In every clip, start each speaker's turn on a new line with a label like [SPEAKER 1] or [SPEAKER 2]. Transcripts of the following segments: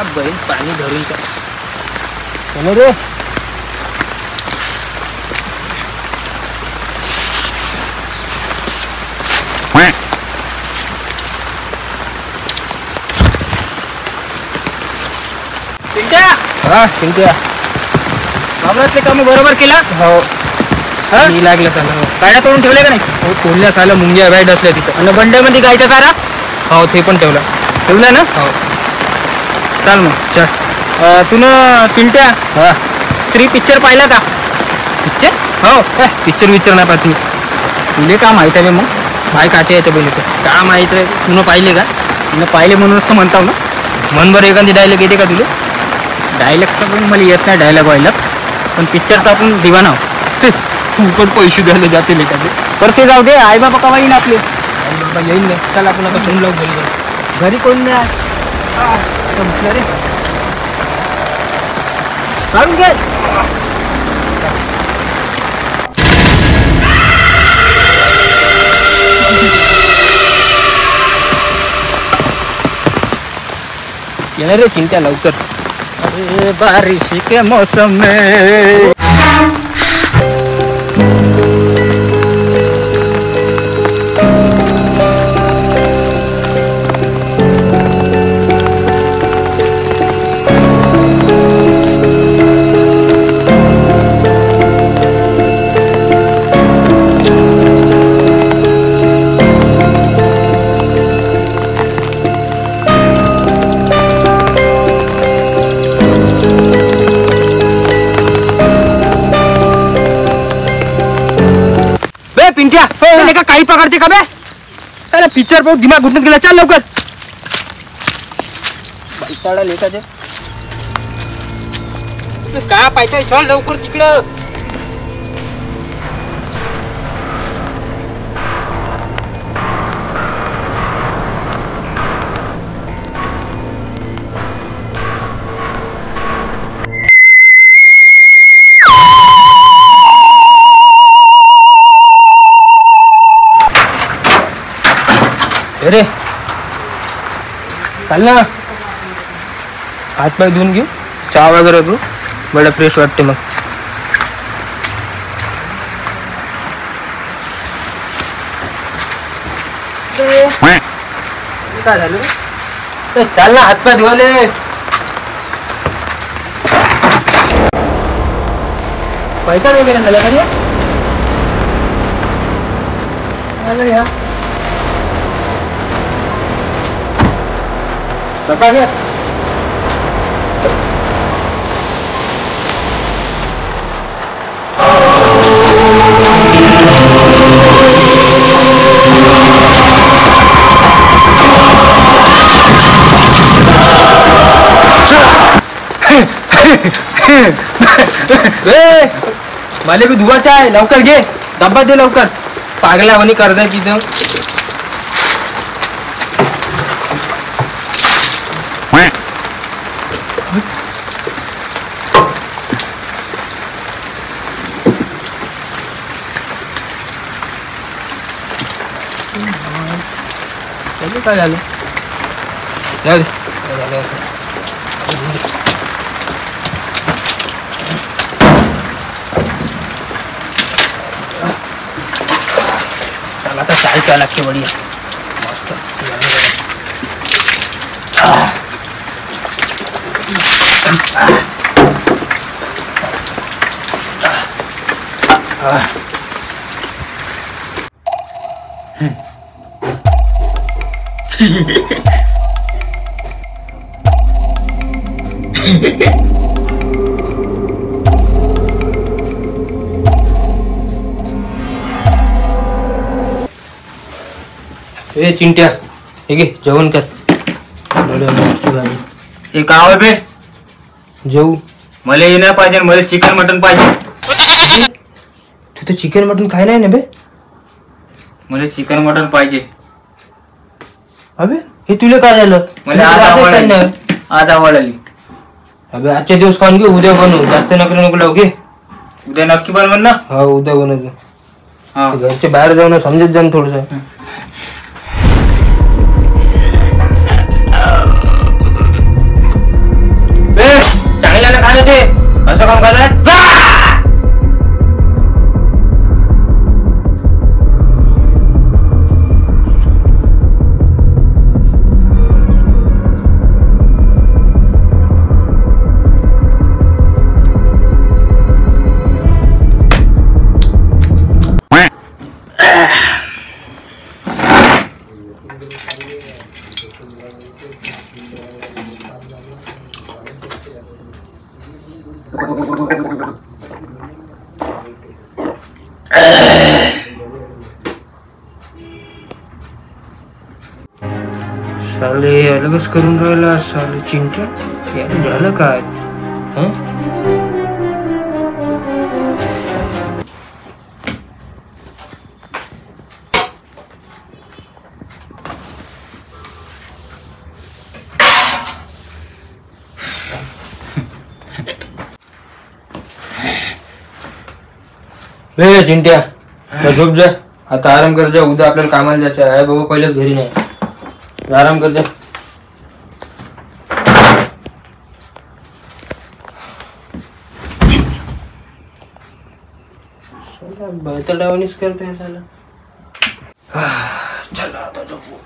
[SPEAKER 1] बैल पाणी धरून चलो रे. चिंट्या हा चिंट्या वावरातले काम बरोबर केला. हो मी लागलं त्याला. गाड्या तोडून ठेवल्या का नाही? हो तोडल्यास आलं. मुंग्या वाईट असल्या तिथं. आणि बंड्यामध्ये गायचा चारा हो ते पण ठेवला ना. हो चाल मग चल. तुनं चिंट्या हा स्त्री पिक्चर पाहिला का? पिक्चर हो पिक्चर नाही पाहत मी. तुले का माहीत आहे मग काय काटे याच्या बैलाचं का माहीत आहे? तुनं पाहिले का? तुनं पाहिले म्हणूनच तर म्हणताव ना. मन बरं एखादी डायलॉग येते का तुला? डायलॉगचा पण मला येत नाही डायलॉग व्हायला. पण पिक्चरचा आपण दिवाना तू पण पैसे द्यायला जाते एखादे. तर ते जाऊ दे. आई बाबा कवा येईन आपले? आई बाबा येईन नाही. चल आपण आता फोन लावून घरी कोण नाही रे. काढून घे. येणार रे चिंट्या लवकर. अरे बारिश के मौसम में पिंट्या का काही पकडते का बे? अरे पिक्चर पाहू दिमाग घुटून गेला. चल लवकर. बैसाडा लेखा दे का पाहिजे. चल लवकर तिकडं. अरे चाल ना. हात पाय धुवून घेऊ. चहा वगैरे घेऊ. बडा फ्रेश वाटते मग. काय झालं? चाल ना हात पाय धुवाले. पैसा नाही मेरा झाला का? या बता गया. मला भी धुवाचा आहे. लवकर घे. डब्बा दे लवकर. पागलावानी करताय की तर. काय झालं? जाऊ दे. चला आता चाय प्या लागते बढिया मस्त. ए चिंट्या हे घे जेवण कर. हे काय बे जेऊ? मला हे नाही पाहिजे. मला चिकन मटन पाहिजे. तू तर चिकन मटन खाय नाही ना बे. मला चिकन मटन पाहिजे. अबे हे तुला काय झालं? मला आज आवड आली. अबे आजच्या दिवस खाऊन घे. उद्या बनवू. जास्त नको लावू घे. उद्या नक्की बनवून ना. हा उद्या बनवतो. हा घरच्या बाहेर जाऊन समजत जाऊन थोडस. घरचं काम काय जा. साले अलगच करून राहिला साले चिंट्या. याला झालं काय? चिंट्या झोप जा आता, आराम कर जा. उद्या आपल्याला कामाला जायचं आहे. बाबा पहिलेच घरी नाही. आराम कर जा. बैतडावणीच करतोय त्याला. चला आता झोपू.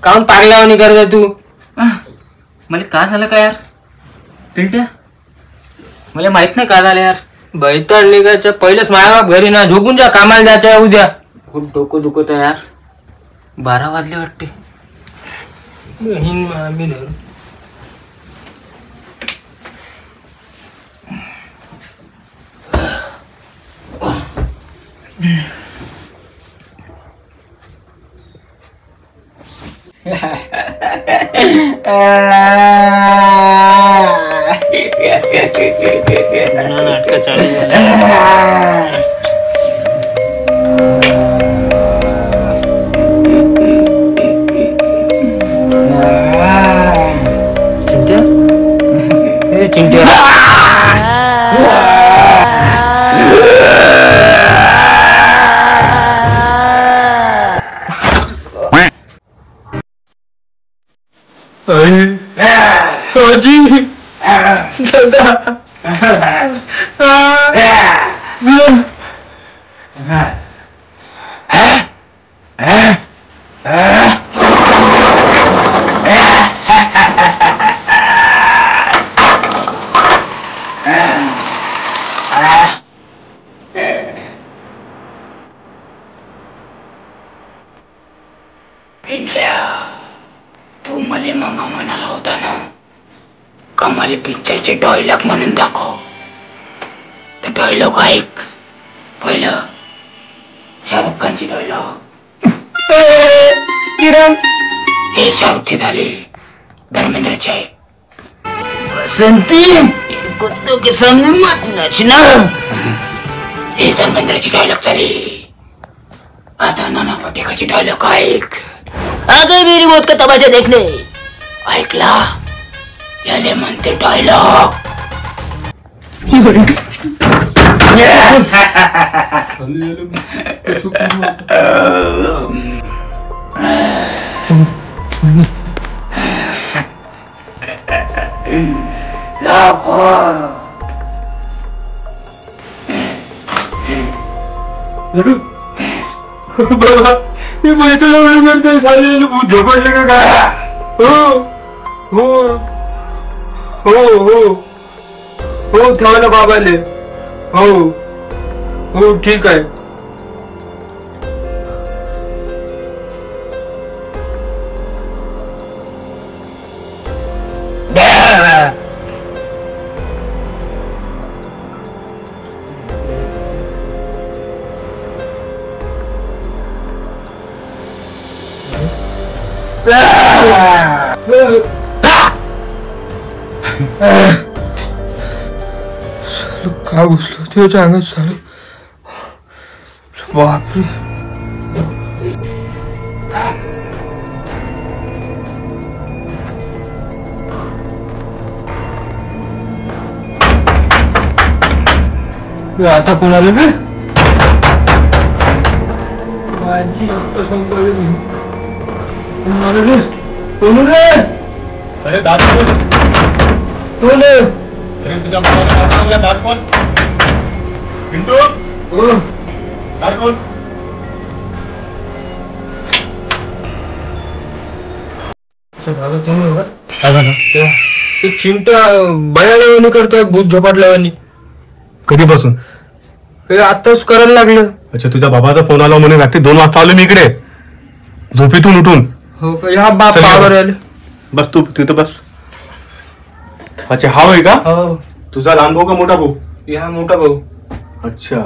[SPEAKER 1] काम पागल्यावानी करता तू.
[SPEAKER 2] मला का झालं का यार पिंट्या? मला माहित नाही का झालं यार.
[SPEAKER 1] बैताड निघायच्या पहिलेच मायाबाप घरी ना. झोपून जा, कामाला जायचं उद्या.
[SPEAKER 2] खूप डोकं दुखत आहे यार. 12 वाजले वाटते.
[SPEAKER 1] नाटक चालू चिंट्या. चिंट्या
[SPEAKER 2] तू मला मग म्हणाला होता ना का मला पिक्चरचे डायलॉग म्हणून दाखव. तर डायलॉग ऐक. पहिलं शाहरुख खानची डायलॉग. हे शाहरुखची झाली. धर्मेंद्रची आहे. बसंती कुत्तों के सामने मत नाचना. हे धर्मेंद्रची डायलॉग झाली. आता नाना पाटेकरची डायलॉग ऐक. आगे मेरी मौत का तमाशा देखने. ऐकला? याले म्हणते डायलॉग.
[SPEAKER 1] बाबा मी बैठला झोपडले का काय? हो हो हो हो ठेवा ना बाबाले. हो हो ठीक आहे. काय घुसलं त्याच्या अंगात सारं. बापरे. आता कोणाला रे माझी संपली. कोण रे?
[SPEAKER 3] अरे दात कोण?
[SPEAKER 1] कोण रे?
[SPEAKER 3] अरे तुझ्या मुलाला दात कोण? पिंटू दात कोण?
[SPEAKER 1] ते चिमटा बयालावानी करतोय भूत झोपाटल्यावानी.
[SPEAKER 3] कधीपासून?
[SPEAKER 1] हे आताच करायला लागलं.
[SPEAKER 3] अच्छा तुझ्या बाबाचा फोन आला म्हणून रात्री 2 वाजता आलो मी इकडे झोपेतून उठून.
[SPEAKER 1] हो का? ह्या बाप
[SPEAKER 3] चल,
[SPEAKER 1] पावर
[SPEAKER 3] बस.
[SPEAKER 1] आले.
[SPEAKER 3] बस तू तिथं बस. अच्छा हा होय का?
[SPEAKER 1] हो
[SPEAKER 3] तुझा लहान भाऊ का मोठा भाऊ?
[SPEAKER 1] ह्या मोठा भाऊ.
[SPEAKER 3] अच्छा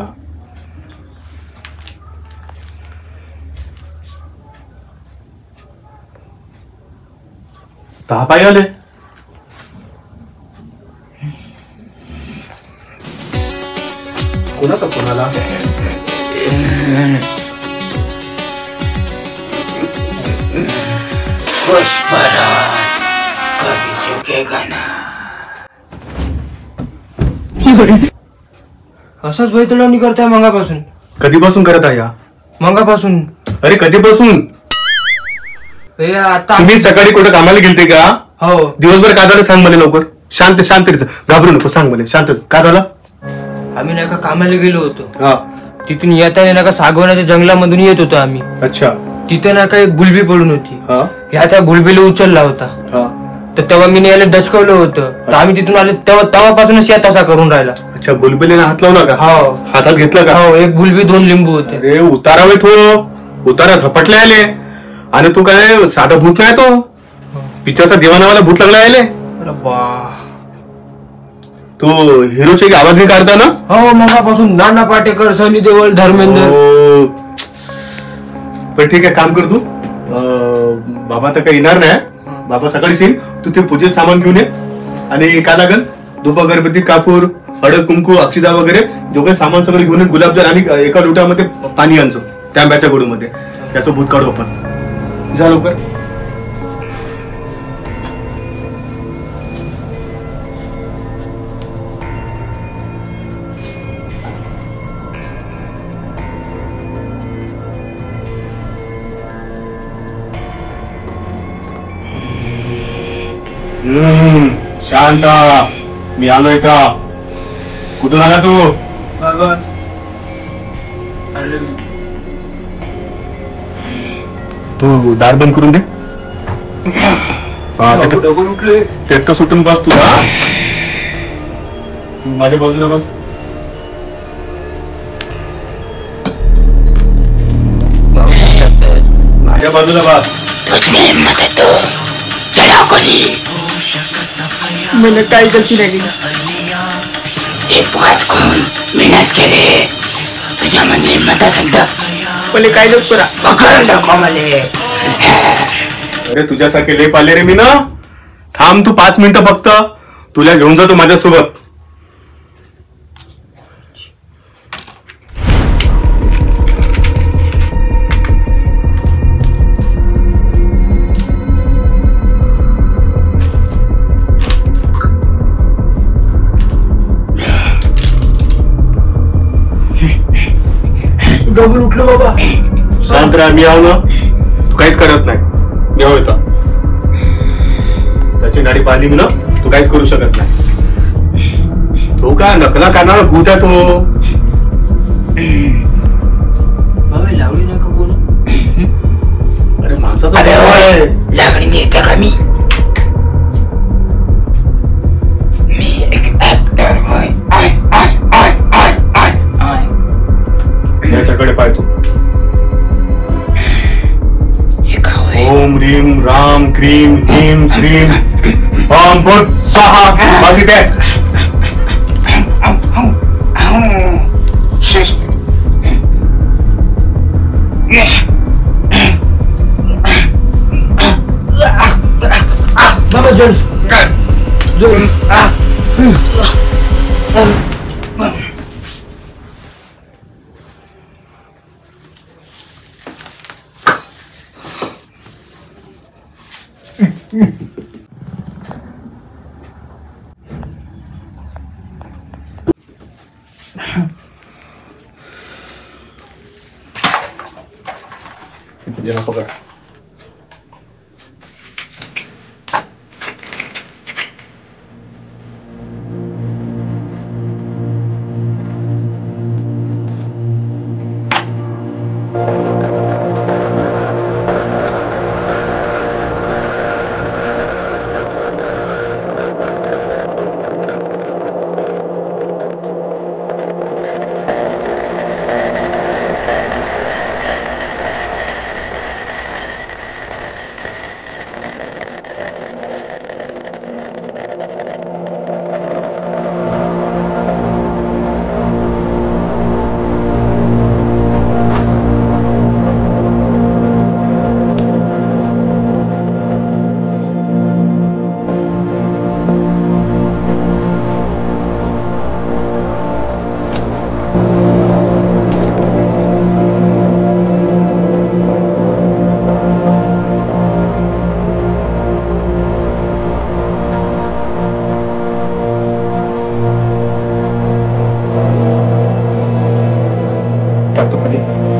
[SPEAKER 3] दहा पाय आले. कोणाचा फोन आला?
[SPEAKER 2] पुष्पराज कभी झुकेगा ना.
[SPEAKER 1] असंच बैतलावणी करताय मंगापासून.
[SPEAKER 3] कधीपासून करत आहे या?
[SPEAKER 1] मंगापासून.
[SPEAKER 3] अरे कधीपासून?
[SPEAKER 1] हे आता
[SPEAKER 3] तुम्ही सकाळी कुठे कामाला गेलते का?
[SPEAKER 1] हो
[SPEAKER 3] दिवसभर काय झालं सांग मला लवकर. शांत शांत घाबरू नको सांग मला शांत काय झालं?
[SPEAKER 1] आम्ही नाही का कामाला गेलो होतो.
[SPEAKER 3] हा
[SPEAKER 1] तिथून येताना नाही का सागवानाच्या जंगलामधून येत होतो आम्ही.
[SPEAKER 3] अच्छा
[SPEAKER 1] तिथे ना का एक गुलबी पडून होती.
[SPEAKER 3] हा
[SPEAKER 1] ह्या त्या गुलबीला उचलला होता.
[SPEAKER 3] हा
[SPEAKER 1] तर तेव्हा मी याला डचकवलं होतं. तर आम्ही तिथून आले तेव्हापासूनच या तसा करून राहिला.
[SPEAKER 3] अच्छा बुलबुलीने हात लावला का?
[SPEAKER 1] हो
[SPEAKER 3] हातात घेतला का?
[SPEAKER 1] हो एक गुलबी 2 लिंबू होते.
[SPEAKER 3] अरे उतारावे तो उतारा झपटले आले आणि तू काय साधा भूत नाही तो पिक्चरचा दिवानावाला भूत लागला आले.
[SPEAKER 1] अरे बा.
[SPEAKER 3] तो हिरोचे आवाज नाही काढता ना?
[SPEAKER 1] हो मगापासून नाना पाटेकर सनी देओल धर्मेंद्र.
[SPEAKER 3] हो. पण ठीक आहे काम कर तू बाबा तर काही येणार नाही. बाबा सकाळीच येईल. तू ते पूजेचं सामान घेऊन ये आणि काय लागेल धूप अगरबत्ती कापूर हळद कुंकू अक्षिदा वगैरे जो काही सामान सगळं घेऊन ये. गुलाबजल आणि एका लोट्यामध्ये पाणी आणतो त्या आंब्याच्या गोडूमध्ये. त्याचं भूत काढू आपण. जा लवकर. शांत मी आलोय का? कुठून आला तू? तू दार बंद करून दे. तेच सुटून बस तू. माझ्या बाजूला बस. माझ्या बाजूला बस.
[SPEAKER 2] तुझमें हिम्मत है तो चला गोली.
[SPEAKER 1] मैंने काही गलती नाही केली.
[SPEAKER 2] एक बात खून मेहनत केले. तुझ्यामध्ये हिम्मत असेल तर
[SPEAKER 1] पहिले काय लोक करा.
[SPEAKER 2] करून दाखव मला.
[SPEAKER 3] अरे तुझ्यासारखे लेप आले रे मी ना. थांब तू 5 मिनिटं फक्त. तुला घेऊन जातो माझ्यासोबत.
[SPEAKER 1] डबल उठलो बाबा.
[SPEAKER 3] शांत राहा. मी आहो ना. तू काहीच करत नाही. मी आहो इथं. त्याची नाडी पाहिली मी ना. तू काहीच करू शकत नाही. तो काय नकला करणारा भूत आहे तो.
[SPEAKER 1] बाबा लावली नाही का कोण?
[SPEAKER 3] अरे माणसाचा
[SPEAKER 2] अरे
[SPEAKER 3] भूत आहे.
[SPEAKER 2] लाकडी दिसतं का मी एक ऍक्टर होय
[SPEAKER 3] याच्याकडे पाय तू.
[SPEAKER 2] हे का होय
[SPEAKER 3] ओम ह्रीम राम क्रीम ह्रीम श्रीम ओम भूत स्वाहा. बस इथे.
[SPEAKER 1] बाबा जल जल
[SPEAKER 3] याला पकड.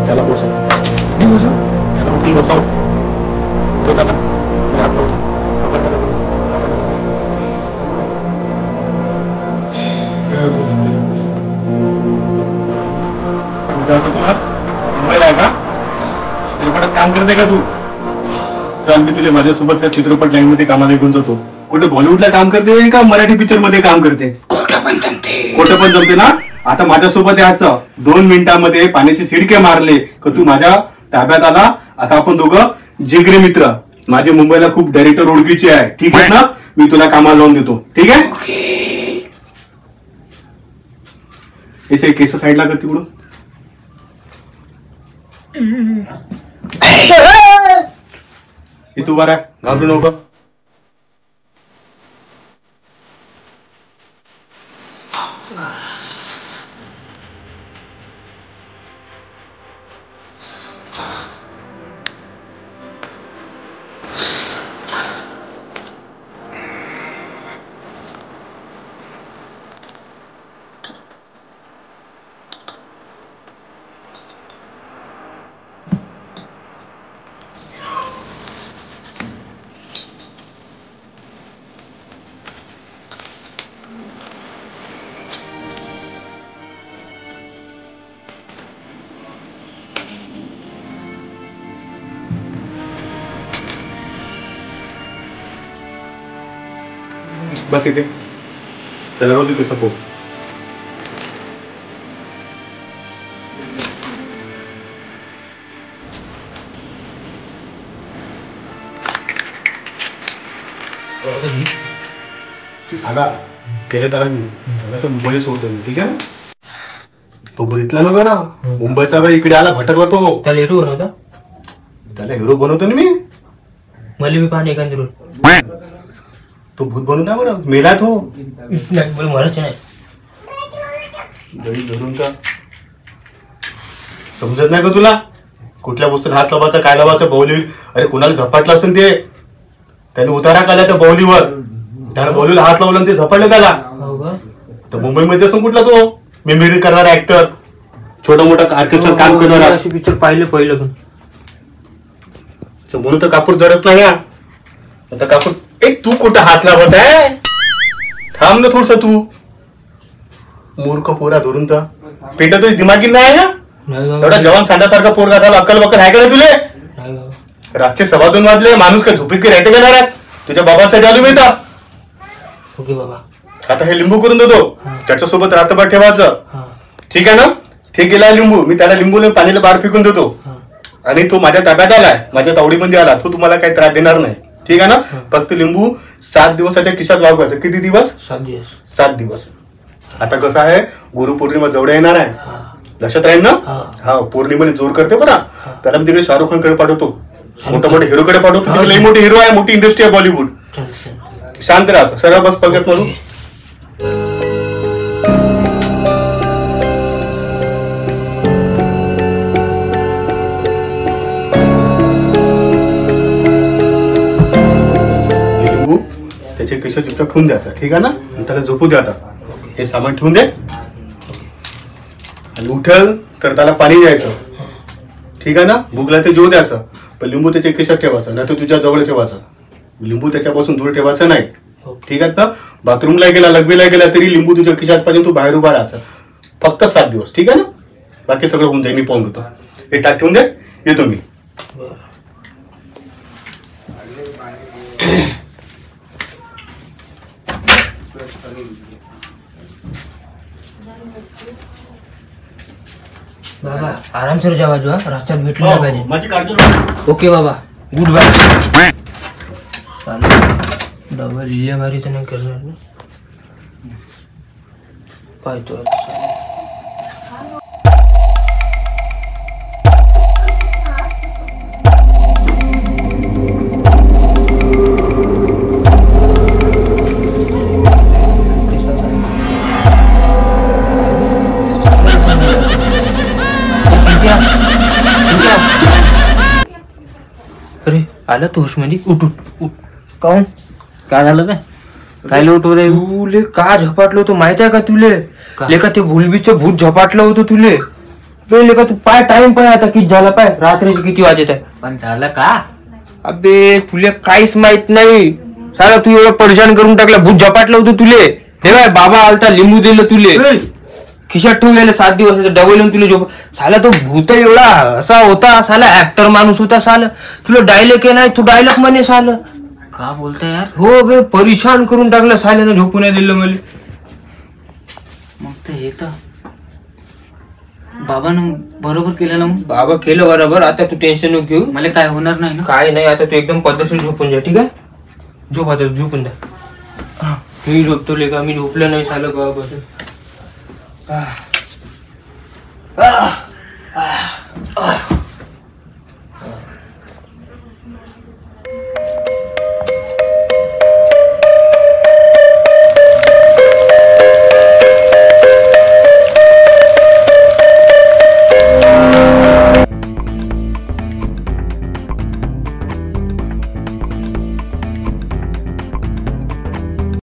[SPEAKER 3] त्याला बसव. त्याला उठी बसव. तो त्याला हात लावतो. तुला मुंबईला आहे का? चित्रपटात काम करते का तू? चल मी तुला माझ्यासोबत त्या चित्रपट लाईन मध्ये कामाला घेऊन जातो. कुठे बॉलिवूडला काम करते का मराठी पिक्चर मध्ये काम करते?
[SPEAKER 2] खोटं पण जमते
[SPEAKER 3] ना. आता माझ्यासोबत यायचं. 2 मिनिटांमध्ये पाण्याचे शिडके मारले का तू माझ्या ताब्यात आला. आता आपण दोघं जिगरी मित्र. माझे मुंबईला खूप डायरेक्टर ओळखीचे आहे. ठीक आहे ना? मी तुला कामाला लावून देतो. ठीक आहे. याचे केस साईडला कर तिकडून. तू बरा घाबरू नको. बस इथे. त्याला रोज इथे सपो. तू सांगा केले त्याला मुंबई सोडतो. ठीक आहे. तो बघितला नव्हता ना मुंबईचा बाई इकडे आला भटकला तो.
[SPEAKER 1] त्याला हिरो बनवता.
[SPEAKER 3] त्याला हिरो बनवतो ना मी.
[SPEAKER 1] मला मी पाहणे एखादी रोड.
[SPEAKER 3] तो भूत बनू ना बरं. मेला तो.
[SPEAKER 1] मलाच नाही
[SPEAKER 3] गडी धरून का समजत नाही का तुला? कुठल्या वस्तूला हात लावायचा काय लावायचा बाहुली. अरे कोणाला झपाटलं असेल ते. त्याने उतारा काढला त्या बाहुलीवर. त्याने बाहुलीला हात लावला ते झपाटलं त्याला. तर मुंबईमध्ये असून कुठला तो मेमरी करणारा ऍक्टर. छोटा मोठा ऑर्केस्ट्रात काम करणारा.
[SPEAKER 1] पिक्चर पाहिले पहिलं पण.
[SPEAKER 3] म्हणून तर कापूर जडत नाही. आता कापूर एक तू कुठं हात लावत आहे? थांब ना थोडस. तू मूर्ख पोरा धरून तर पेटा तरी दिमागी नाही ना. एवढा जवान सांडासारखा पोरगा झाला. अक्कल बक्कल आहे का नाही तुले? रातचे 2:15 वाजले, माणूस काय झोपीत काही राहते का नाही राहत? तुझ्या बाबासाठी आलो मी इथं.
[SPEAKER 1] ओके बाबा.
[SPEAKER 3] आता हे लिंबू करून देतो, त्याच्यासोबत रात्रभर ठेवायचं.
[SPEAKER 1] हा
[SPEAKER 3] ठीक आहे ना? ते गेला लिंबू, मी त्याला लिंबू पाणीला बाहेर फेकून देतो.
[SPEAKER 1] हा
[SPEAKER 3] आणि तो माझ्या ताब्यात आलाय, माझ्या तावडीमध्ये आला, तो तुम्हाला काही त्रास देणार नाही. ठीक आहे ना? फक्त लिंबू 7 दिवसाच्या खिशात वागवायचं. किती दिवस?
[SPEAKER 1] 7 दिवस.
[SPEAKER 3] 7 दिवस. आता कसं आहे, गुरुपौर्णिमा जवळ येणार आहे,
[SPEAKER 1] हा
[SPEAKER 3] लक्षात राहील ना?
[SPEAKER 1] हा
[SPEAKER 3] हा, पौर्णिमेला जोर करते बरं. त्याला मी तिकडे शाहरुख खान कडे पाठवतो, मोठे मोठे हिरो कडे पाठवतो. तिकडे लई मोठे हिरो आहे, मोठी इंडस्ट्री आहे बॉलिवूड.
[SPEAKER 1] चल चल.
[SPEAKER 3] शांत राहायचं, सरळ बस पगत म्हणून. लिंबू त्याचे केस चुपचाप ठेवून द्यायचं. ठीक आहे ना? आणि त्याला झोपू द्या. आता हे सामान ठेवून दे आणि उठल तर त्याला पाणी द्यायचं. ठीक आहे ना? भूकला ते जेव द्यायचं, पण लिंबू त्याच्या केशात ठेवायचं, नाही तर तुझ्या जवळ ठेवायचं. लिंबू त्याच्यापासून दूर ठेवायचं नाही. ठीक आहे ना? बाथरूमला गेला, लग्बीला गेला तरी लिंबू तुझ्या खिशात पाहिजे, तू बाहेर उभा राहायचं. फक्त 7 दिवस. ठीक आहे ना? बाकी सगळं होऊन जाईल, मी पाहून घेतो. हे टाक ठेवून दे, येतो मी.
[SPEAKER 1] बाबा आरामशीर जेवा जो, रस्त्यात भेटलं नाही पाहिजे.
[SPEAKER 3] माझी काळजी नको.
[SPEAKER 1] ओके बाबा, गुड बाय. डबल इलेमारी तर नाही करणार ना? पाहतो. अरे आला तू मध्ये. उठ उठ उठ. काऊन काय झालं काय? काय उठव रे? तुले का झपाटलं होतं माहित आहे का तुले? लेका ते भुलबीचं भूत झपाटलं होतं तुले. लेका तू पाय टाइम पाय आता किती झाला पाय, रात्रीचे किती वाजत आहे.
[SPEAKER 2] पण झालं का?
[SPEAKER 1] अबे तुले काहीच माहित नाही. साला तू एवढं परेशान करून टाकला. भूत झपाटलं होतं तुले. हे बाय बाबा आलता, लिंबू दिलं तुले, खिशात ठेवलेलं 7 दिवस. डबल येऊन तुला झोप. साला तो भूत एवढा असा होता, साला ऍक्टर माणूस होता. साला तुला डायलॉग आहे नाही, तू डायलॉग म्हणे. साला
[SPEAKER 2] का बोलताय यार?
[SPEAKER 1] हो बे, परेशान करून टाकलं साल्यानं, झोपून नाही दिलं मला.
[SPEAKER 2] मग तर हे तर बाबानं बरोबर केलं ना. मग
[SPEAKER 1] बाबा केलं बरोबर. आता तू टेन्शन नको घेऊ,
[SPEAKER 2] मला काय होणार नाही ना?
[SPEAKER 1] काय नाही. आता तू एकदम पद्धतशीर झोपून जा. ठीक आहे? झोप आता, झोपून जा. मी झोपतो लेका, मी झोपलं नाही सालं गावापासून.